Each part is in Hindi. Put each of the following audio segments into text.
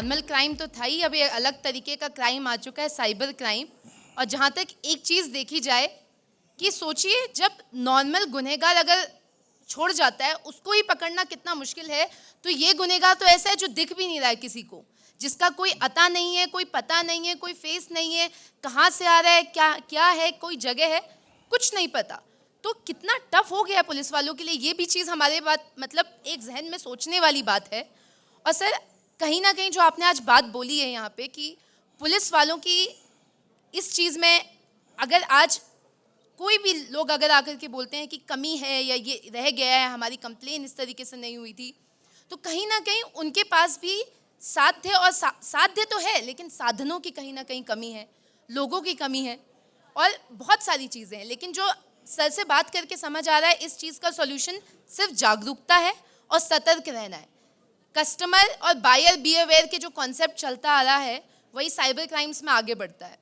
नॉर्मल क्राइम तो था ही, अब ये अलग तरीके का क्राइम आ चुका है, साइबर क्राइम। और जहाँ तक एक चीज़ देखी जाए कि सोचिए, जब नॉर्मल गुनहगार अगर छोड़ जाता है, उसको ही पकड़ना कितना मुश्किल है, तो ये गुनहगार तो ऐसा है जो दिख भी नहीं रहा है किसी को, जिसका कोई अता नहीं है, कोई पता नहीं है, कोई फेस नहीं है, कहाँ से आ रहा है, क्या क्या है, कोई जगह है, कुछ नहीं पता। तो कितना टफ हो गया पुलिस वालों के लिए, ये भी चीज़ हमारे बात मतलब एक जहन में सोचने वाली बात है। और सर कहीं ना कहीं जो आपने आज बात बोली है यहाँ पे कि पुलिस वालों की इस चीज़ में, अगर आज कोई भी लोग अगर आकर के बोलते हैं कि कमी है या ये रह गया है, हमारी कंप्लेन इस तरीके से नहीं हुई थी, तो कहीं ना कहीं उनके पास भी साध्य और साध्य तो है, लेकिन साधनों की कहीं ना कहीं कमी है, लोगों की कमी है और बहुत सारी चीज़ें हैं। लेकिन जो सर से बात करके समझ आ रहा है, इस चीज़ का सॉल्यूशन सिर्फ जागरूकता है और सतर्क रहना है। कस्टमर और बायर बी अवेयर के जो कॉन्सेप्ट चलता आ रहा है, वही साइबर क्राइम्स में आगे बढ़ता है।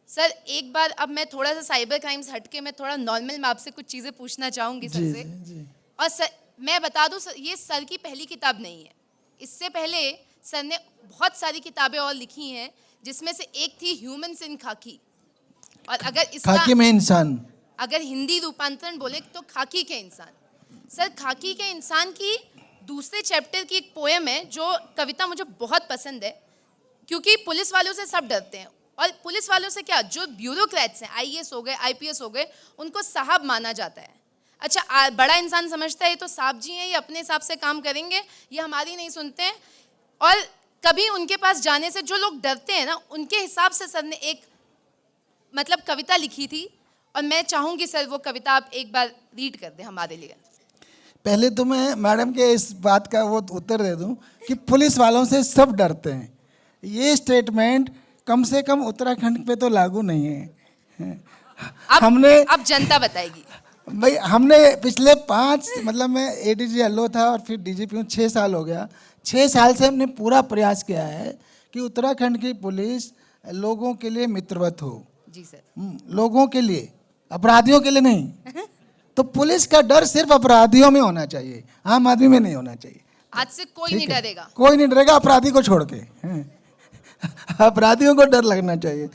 सर एक बार अब मैं थोड़ा सा साइबर क्राइम्स हटके मैं थोड़ा नॉर्मल में आपसे कुछ चीज़ें पूछना चाहूँगी सर से। और सर मैं बता दूँ, ये सर की पहली किताब नहीं है, इससे पहले सर ने बहुत सारी किताबें और लिखी हैं, जिसमें से एक थी ह्यूमन्स इन खाकी। और अगर इसका खाकी में इंसान, अगर हिंदी रूपांतरण बोले तो खाकी के इंसान। सर खाकी के इंसान की दूसरे चैप्टर की एक पोएम है, जो कविता मुझे बहुत पसंद है, क्योंकि पुलिस वालों से सब डरते हैं। और पुलिस वालों से क्या, जो ब्यूरोक्रेट्स हैं, आईएएस हो गए, आईपीएस हो गए, उनको साहब माना जाता है। अच्छा, बड़ा इंसान समझता है ये तो साहब जी हैं, ये अपने हिसाब से काम करेंगे, ये हमारी नहीं सुनते हैं। और कभी उनके पास जाने से जो लोग डरते हैं ना, उनके हिसाब से सर ने एक मतलब कविता लिखी थी, और मैं चाहूँगी सर वो कविता आप एक बार रीड कर दें हमारे लिए। पहले तो मैं मैडम के इस बात का वो उत्तर दे दूं कि पुलिस वालों से सब डरते हैं, ये स्टेटमेंट कम से कम उत्तराखंड पे तो लागू नहीं है। हमने अब जनता बताएगी भाई, हमने पिछले 5 मतलब मैं एडीजी एलओ था और फिर डीजीपी हूँ, 6 साल हो गया। 6 साल से हमने पूरा प्रयास किया है कि उत्तराखंड की पुलिस लोगों के लिए मित्रवत हो। जी सर। लोगों के लिए, अपराधियों के लिए नहीं। तो पुलिस का डर सिर्फ अपराधियों में होना चाहिए, आम आदमी में नहीं होना चाहिए। आज से कोई नहीं डरेगा, कोई नहीं डरेगा अपराधी को छोड़ के, अपराधियों को डर लगना चाहिए।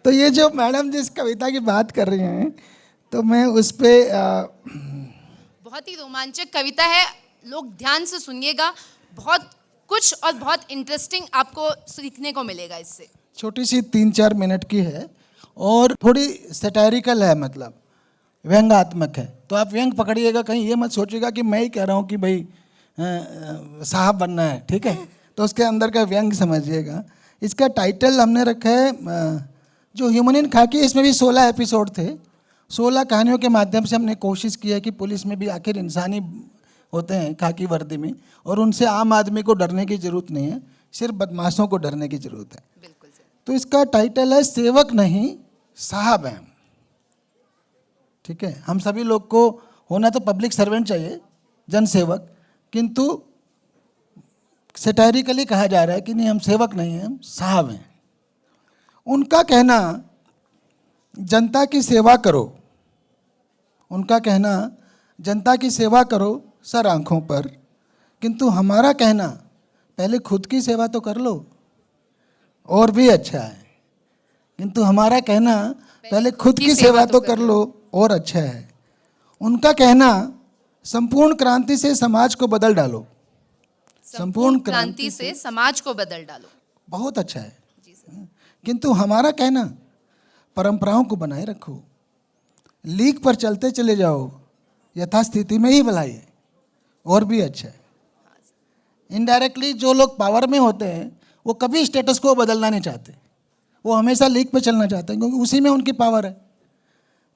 तो ये जो मैडम जिस कविता की बात कर रही हैं, तो मैं उस पे बहुत ही रोमांचक कविता है, लोग ध्यान से सुनिएगा, बहुत कुछ और बहुत इंटरेस्टिंग आपको सीखने को मिलेगा इससे। छोटी सी 3-4 मिनट की है और थोड़ी सैटारिकल है, मतलब व्यंग्यात्मक है। तो आप व्यंग पकड़िएगा, कहीं ये मत सोचिएगा कि मैं ही कह रहा हूँ कि भाई साहब बनना है, ठीक है? तो उसके अंदर का व्यंग समझिएगा। इसका टाइटल हमने रखा है जो ह्यूमन इन खाकी। इसमें भी 16 एपिसोड थे, 16 कहानियों के माध्यम से हमने कोशिश की है कि पुलिस में भी आखिर इंसानी होते हैं खाकी वर्दी में, और उनसे आम आदमी को डरने की ज़रूरत नहीं है, सिर्फ बदमाशों को डरने की ज़रूरत है। बिल्कुल सर। तो इसका टाइटल है सेवक नहीं साहब हैं हम। ठीक है, हम सभी लोग को होना तो पब्लिक सर्वेंट चाहिए, जनसेवक, किंतु सैटारिकली कहा जा रहा है कि नहीं, हम सेवक नहीं हैं, हम साहब हैं। उनका कहना जनता की सेवा करो, उनका कहना जनता की सेवा करो सर आंखों पर, किंतु हमारा कहना पहले खुद की सेवा तो कर लो और भी अच्छा है। किंतु हमारा कहना पहले खुद की सेवा तो कर लो और अच्छा है। उनका कहना संपूर्ण क्रांति से समाज को बदल डालो, संपूर्ण क्रांति से समाज को बदल डालो, बहुत अच्छा है। जी सर। किंतु हमारा कहना परंपराओं को बनाए रखो, लीक पर चलते चले जाओ, यथास्थिति में ही भलाई है और भी अच्छा है। इनडायरेक्टली जो लोग पावर में होते हैं वो कभी स्टेटस को बदलना नहीं चाहते, वो हमेशा लीक पे चलना चाहते हैं क्योंकि उसी में उनकी पावर है।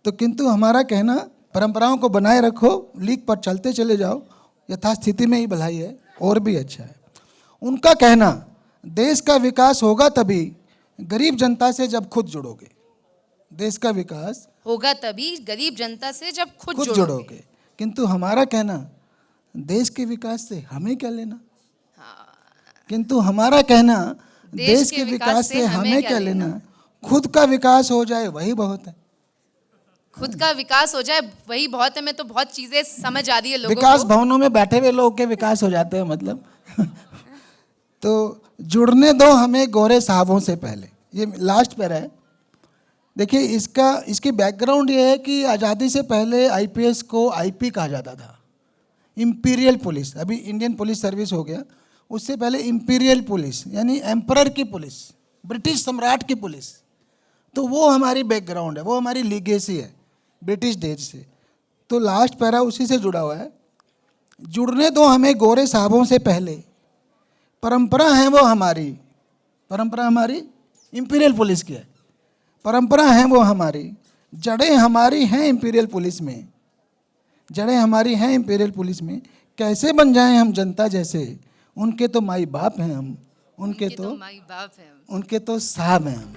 तो किंतु हमारा कहना परंपराओं को बनाए रखो, लीक पर चलते चले जाओ, यथास्थिति में ही भलाई है और भी अच्छा है। उनका कहना देश का विकास होगा तभी गरीब जनता से जब खुद जुड़ोगे, देश का विकास होगा तभी गरीब जनता से जब खुद जुड़ोगे। किंतु हमारा कहना देश के विकास से हमें क्या लेना। किंतु हमारा कहना देश के विकास से हमें क्या लेना, खुद का विकास हो जाए वही बहुत है। खुद का विकास हो जाए वही बहुत है। मैं तो बहुत चीजें समझ आ रही है लोगों विकास को। भवनों में बैठे हुए लोग के विकास हो जाते हैं मतलब। तो जुड़ने दो हमें गोरे साहबों से पहले, ये लास्ट पैरा है। देखिए इसकी बैकग्राउंड ये है कि आज़ादी से पहले आईपीएस को आईपी कहा जाता था, इंपीरियल पुलिस। अभी इंडियन पुलिस सर्विस हो गया, उससे पहले इंपीरियल पुलिस यानी एम्परर की पुलिस, ब्रिटिश सम्राट की पुलिस। तो वो हमारी बैकग्राउंड है, वो हमारी लीगेसी है ब्रिटिश डेज से। तो लास्ट पैरा उसी से जुड़ा हुआ है। जुड़ने दो हमें गोरे साहबों से पहले, परंपरा है वो हमारी, परंपरा हमारी इंपीरियल पुलिस की है, परंपरा है वो हमारी, जड़ें हमारी हैं इंपीरियल पुलिस में, जड़ें हमारी हैं इंपीरियल पुलिस में। कैसे बन जाएं हम जनता जैसे, उनके तो माई बाप हैं हम, उनके तो माई बाप है। उनके तो साहब हैं हम।